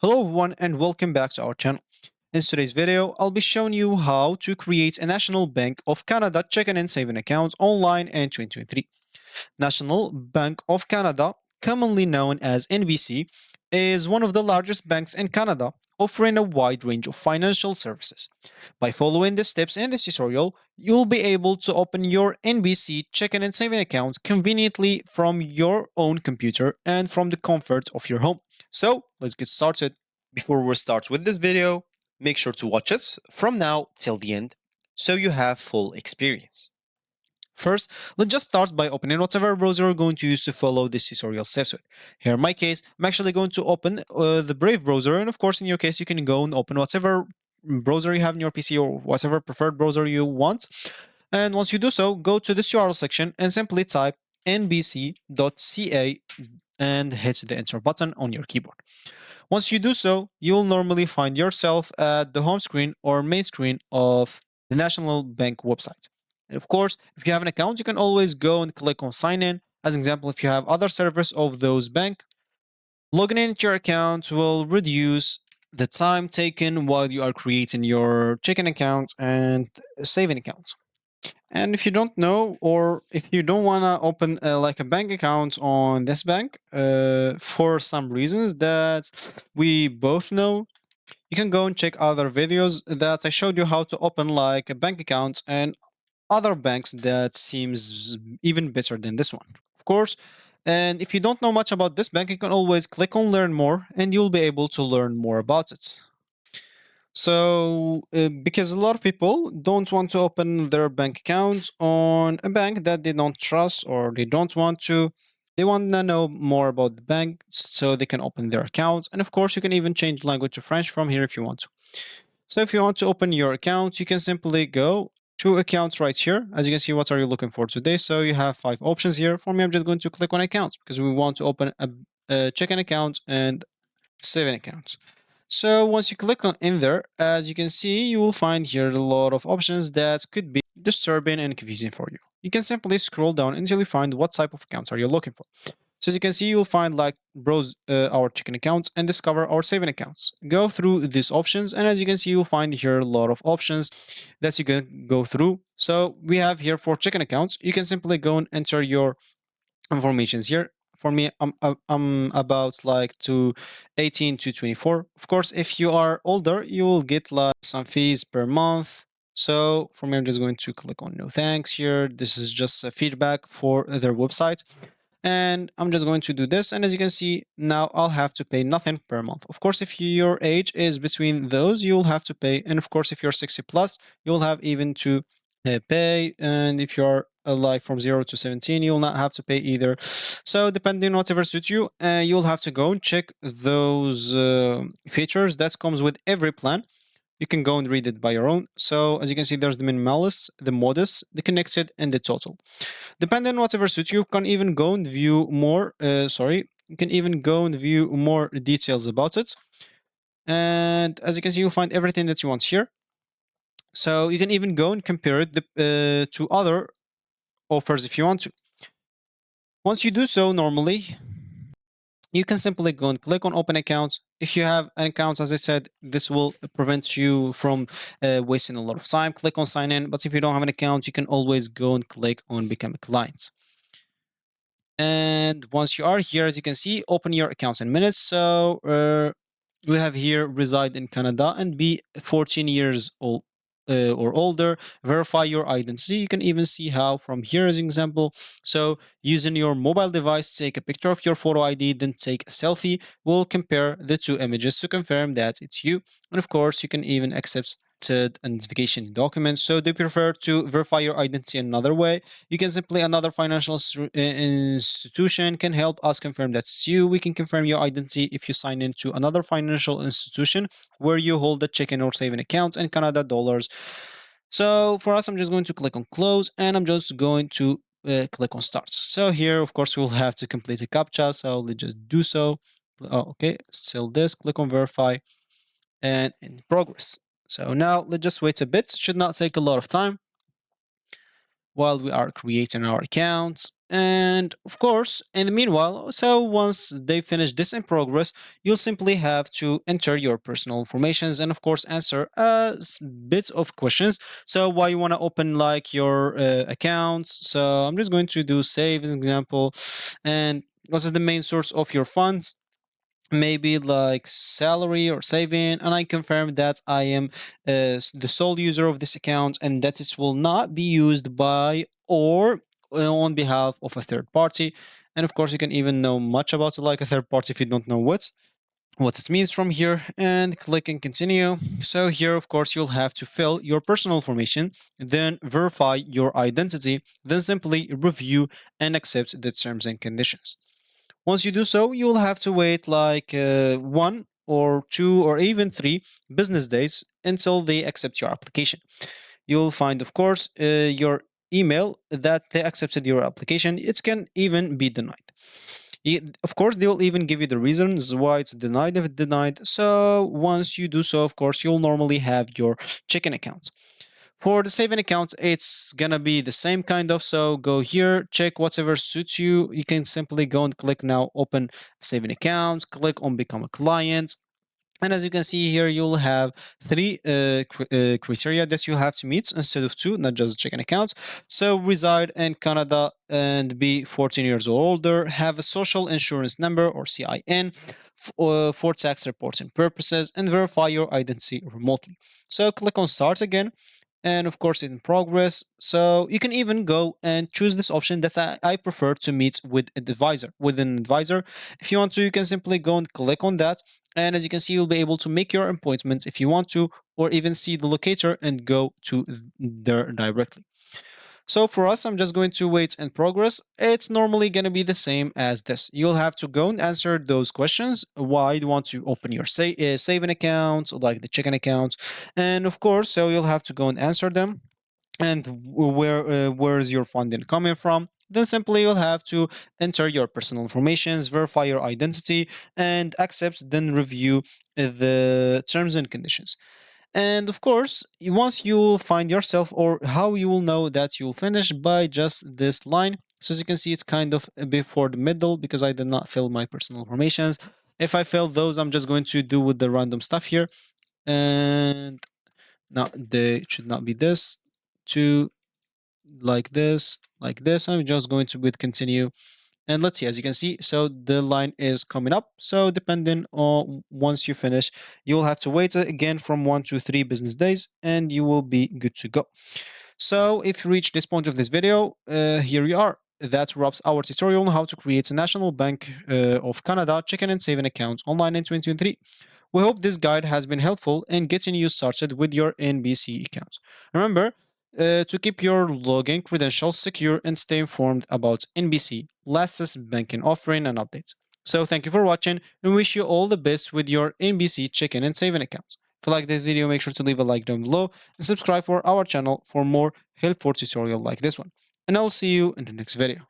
Hello everyone and welcome back to our channel. In today's video, I'll be showing you how to create a National Bank of Canada checking and saving account online in 2023. National Bank of Canada, commonly known as NBC, is one of the largest banks in Canada, offering a wide range of financial services. By following the steps in this tutorial, you'll be able to open your NBC checking and saving account conveniently from your own computer and from the comfort of your home. So, let's get started. Before we start with this video, make sure to watch it from now till the end so you have full experience. First, let's just start by opening whatever browser you're going to use to follow this tutorial steps with. Here in my case, I'm actually going to open the Brave browser, and of course in your case you can go and open whatever browser you have in your PC or whatever preferred browser you want. And once you do so, go to this URL section and simply type nbc.ca and hit the enter button on your keyboard. Once you do so, you will normally find yourself at the home screen or main screen of the National Bank website. And of course, if you have an account, you can always go and click on sign in. As an example, if you have other servers of those bank, logging into your account will reduce the time taken while you are creating your checking account and saving account. And if you don't know, or if you don't want to open like a bank account on this bank for some reasons that we both know, you can go and check other videos that I showed you how to open like a bank account and other banks that seems even better than this one, of course. And if you don't know much about this bank, you can always click on learn more and you'll be able to learn more about it. So, because a lot of people don't want to open their bank accounts on a bank that they don't trust or they don't want to, they want to know more about the bank so they can open their accounts. And of course, you can even change language to French from here if you want to. So if you want to open your account, you can simply go to accounts right here. As you can see, what are you looking for today? So you have 5 options here. For me, I'm just going to click on accounts because we want to open a checking account and saving account. So once you click on in there, as you can see, you will find here a lot of options that could be disturbing and confusing for you. You can simply scroll down until you find what type of accounts are you looking for. So as you can see, you'll find like browse our checking accounts and discover our saving accounts. Go through these options, and as you can see, you'll find here a lot of options that you can go through. So we have here for checking accounts, you can simply go and enter your informations here. For me, I'm about like to 18 to 24. Of course, if you are older, you will get like some fees per month. So for me, I'm just going to click on no thanks here. This is just a feedback for their website. And I'm just going to do this. And as you can see, now I'll have to pay nothing per month. Of course, if your age is between those, you'll have to pay. And of course, if you're 60 plus, you'll have even to pay. And if you're like from 0 to 17, you'll not have to pay either. So depending on whatever suits you, you'll have to go and check those features that comes with every plan. You can go and read it by your own. So as you can see, there's the minimalist, the modest, the connected, and the total. Depending on whatever suits you, can even go and view more. You can even go and view more details about it. And as you can see, you'll find everything that you want here. So you can even go and compare it to other offers if you want to. Once you do so, normally you can simply go and click on open account. If you have an account, as I said, this will prevent you from wasting a lot of time. Click on sign in. But if you don't have an account, you can always go and click on become a client. And once you are here, as you can see, open your account in minutes. So we have here reside in Canada and be 14 years old or older. Verify your identity. You can even see how from here as an example. So using your mobile device, take a picture of your photo ID, then take a selfie. We'll compare the two images to confirm that it's you. And of course, you can even accept identification documents. So do you prefer to verify your identity another way? You can simply another financial institution can help us confirm that's you. We can confirm your identity if you sign into another financial institution where you hold a checking or saving account in Canada dollars. So for us, I'm just going to click on close and I'm just going to click on start. So here, of course, we'll have to complete a CAPTCHA. So let's just do so. Oh, okay, still this, click on verify and in progress. So now let's just wait a bit. Should not take a lot of time while we are creating our account. And of course, in the meanwhile, so once they finish this in progress, you'll simply have to enter your personal informations and of course answer bits of questions. So why you want to open like your accounts. So I'm just going to do save as an example. And what is the main source of your funds? Maybe like salary or saving, and I confirm that I am the sole user of this account and that it will not be used by or on behalf of a third party. And of course you can even know much about it like a third party if you don't know what it means from here, and click and continue. So here of course you'll have to fill your personal information, then verify your identity, then simply review and accept the terms and conditions. Once you do so, you will have to wait like 1 or 2 or even 3 business days until they accept your application. You'll find, of course, your email that they accepted your application. It can even be denied. Of course, they will even give you the reasons why it's denied if it's denied. So once you do so, of course, you'll normally have your checking account. For the saving account, it's gonna be the same kind of. So go here, check whatever suits you. You can simply go and click now open saving account, click on become a client. And as you can see here, you'll have 3 criteria that you have to meet instead of 2, not just checking accounts. So reside in Canada and be 14 years or older, have a social insurance number or CIN for tax reporting purposes, and verify your identity remotely. So click on start again, and of course in progress. So you can even go and choose this option that I prefer to meet with an advisor. If you want to, you can simply go and click on that, and as you can see, you'll be able to make your appointment if you want to, or even see the locator and go to there directly. So for us, I'm just going to wait in progress. It's normally going to be the same as this. You'll have to go and answer those questions. Why do you want to open your saving account, like the checking account? And of course, so you'll have to go and answer them. And where is your funding coming from? Then simply you'll have to enter your personal informations, verify your identity, and accept, then review the terms and conditions. And of course, once you will find yourself, or how you will know that you'll finish, by just this line. So as you can see, it's kind of before the middle because I did not fill my personal informations. If I fill those, I'm just going to do with the random stuff here. And now they should not be this to like this, like this. I'm just going to with continue. And let's see, as you can see, so the line is coming up. So depending on once you finish, you'll have to wait again from 1 to 3 business days and you will be good to go. So if you reach this point of this video, here you are. That wraps our tutorial on how to create a National Bank of Canada checking and saving account online in 2023. We hope this guide has been helpful in getting you started with your NBC account. Remember, to keep your login credentials secure and stay informed about NBC, latest banking offering and updates. So thank you for watching and wish you all the best with your NBC checking and saving accounts. If you like this video, make sure to leave a like down below and subscribe for our channel for more helpful tutorial like this one. And I'll see you in the next video.